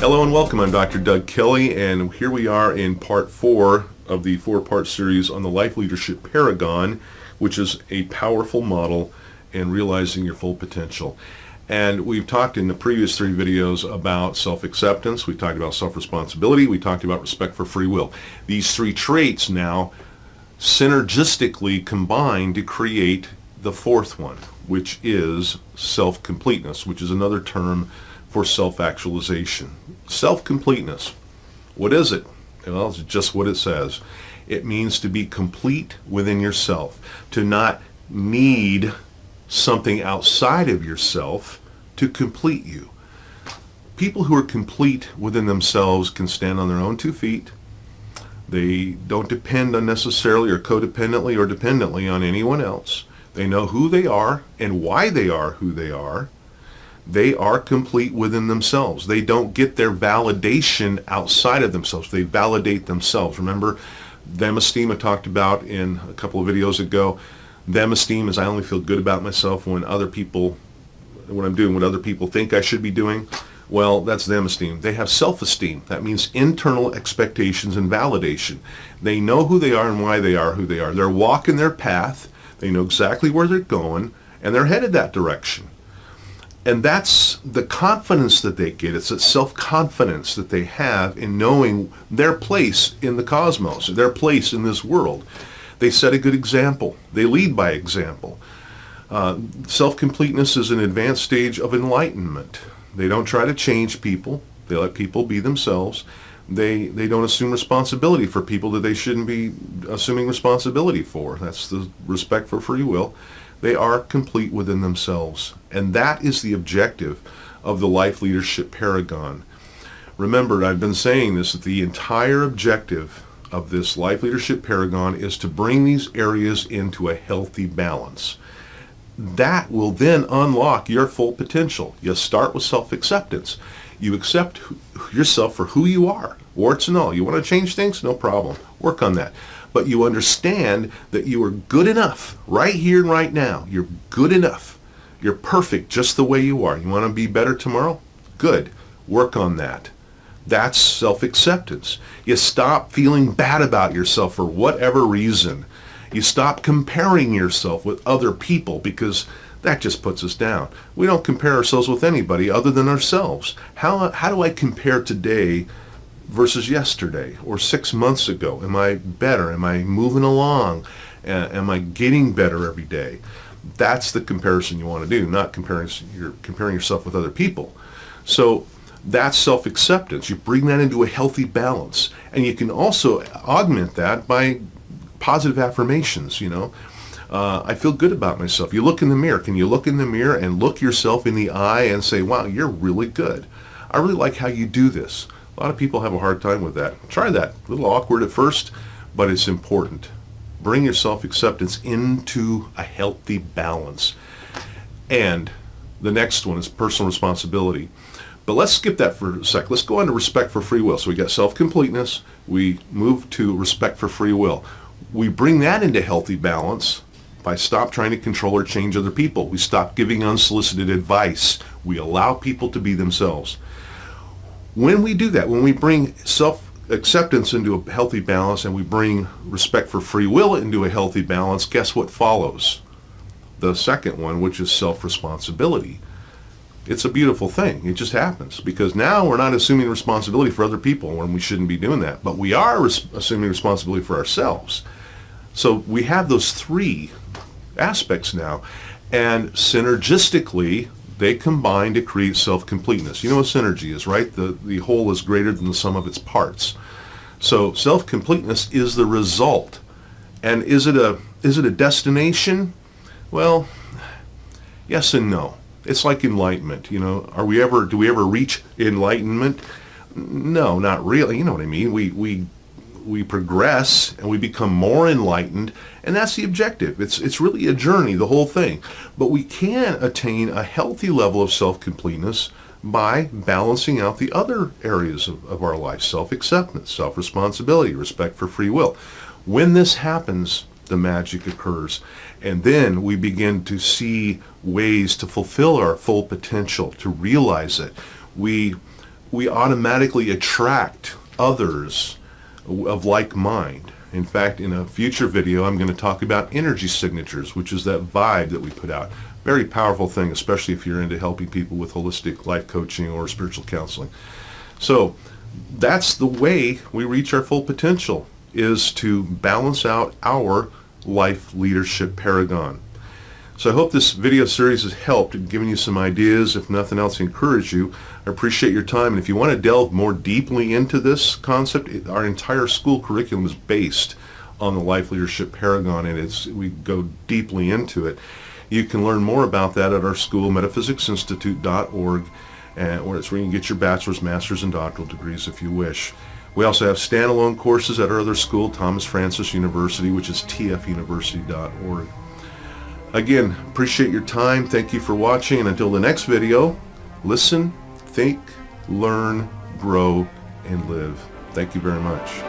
Hello and welcome. I'm Dr. Doug Kelley, and here we are in part 4 of the 4-part series on the Life Leadership Paragon, which is a powerful model in realizing your full potential. And we've talked in the previous 3 videos about self-acceptance, we talked about self-responsibility, we talked about respect for free will. These 3 traits now synergistically combine to create the 4th one, which is self-completeness, which is another term for self-actualization. Self-completeness, what is it? Well, it's just what it says. It means to be complete within yourself, to not need something outside of yourself to complete you. People who are complete within themselves can stand on their own 2 feet. They don't depend unnecessarily or codependently or dependently on anyone else. They know who they are and why they are who they are. They are complete within themselves. They don't get their validation outside of themselves. They validate themselves. Remember, them-esteem I talked about in a couple of videos ago. Them-esteem is I only feel good about myself when I'm doing what other people think I should be doing. Well, that's them-esteem. They have self-esteem. That means internal expectations and validation. They know who they are and why they are who they are. They're walking their path. They know exactly where they're going, and they're headed that direction. And that's the confidence that they get. It's that self-confidence that they have in knowing their place in the cosmos, their place in this world. They set a good example. They lead by example. Self-completeness is an advanced stage of enlightenment. They don't try to change people. They let people be themselves. They don't assume responsibility for people that they shouldn't be assuming responsibility for. That's the respect for free will. They are complete within themselves. And that is the objective of the Life Leadership Paragon. Remember, I've been saying this, that the entire objective of this Life Leadership Paragon is to bring these areas into a healthy balance. That will then unlock your full potential. You start with self-acceptance. You accept yourself for who you are, warts and all. You want to change things? No problem. Work on that. But you understand that you are good enough right here and right now. You're good enough. You're perfect just the way you are. You want to be better tomorrow? Good. Work on that. That's self-acceptance. You stop feeling bad about yourself for whatever reason. You stop comparing yourself with other people because that just puts us down. We don't compare ourselves with anybody other than ourselves. How do I compare today versus yesterday or 6 months ago? Am I better? Am I moving along? Am I getting better every day? That's the comparison you want to do, not comparing yourself with other people. So that's self-acceptance. You bring that into a healthy balance. And you can also augment that by positive affirmations, I feel good about myself. You look in the mirror. Can you look in the mirror and look yourself in the eye and say, wow, you're really good. I really like how you do this. A lot of people have a hard time with that. Try that. A little awkward at first, but it's important. Bring your self-acceptance into a healthy balance. And the next one is personal responsibility. But let's skip that for a sec. Let's go on to respect for free will. So we got self-completeness. We move to respect for free will. We bring that into healthy balance by stop trying to control or change other people. We stop giving unsolicited advice. We allow people to be themselves. When we do that, when we bring self-acceptance into a healthy balance and we bring respect for free will into a healthy balance, guess what follows? The second one, which is self-responsibility. It's a beautiful thing. It just happens because now we're not assuming responsibility for other people when we shouldn't be doing that, but we are assuming responsibility for ourselves. So we have those 3 aspects now, and synergistically they combine to create self-completeness. You know what synergy is, right? The whole is greater than the sum of its parts. So self-completeness is the result. And is it a destination? Well, yes and no. It's like enlightenment. Do we ever reach enlightenment? No, not really. You know what I mean? We progress and we become more enlightened, and that's the objective. It's really a journey, the whole thing. But we can attain a healthy level of self-completeness by balancing out the other areas of our life: self-acceptance, self-responsibility, respect for free will. When this happens, the magic occurs, and then we begin to see ways to fulfill our full potential, to realize it. We we automatically attract others of like mind. In fact, in a future video, I'm going to talk about energy signatures, which is that vibe that we put out. Very powerful thing, especially if you're into helping people with holistic life coaching or spiritual counseling. So that's the way we reach our full potential, is to balance out our life leadership paragon. So I hope this video series has helped and given you some ideas. If nothing else, encourage you. I appreciate your time. And if you want to delve more deeply into this concept, our entire school curriculum is based on the Life Leadership Paragon, and we go deeply into it. You can learn more about that at our school, metaphysicsinstitute.org, or it's where you can get your bachelor's, master's, and doctoral degrees if you wish. We also have standalone courses at our other school, Thomas Francis University, which is tfuniversity.org. Again, appreciate your time. Thank you for watching. And until the next video, listen, think, learn, grow, and live. Thank you very much.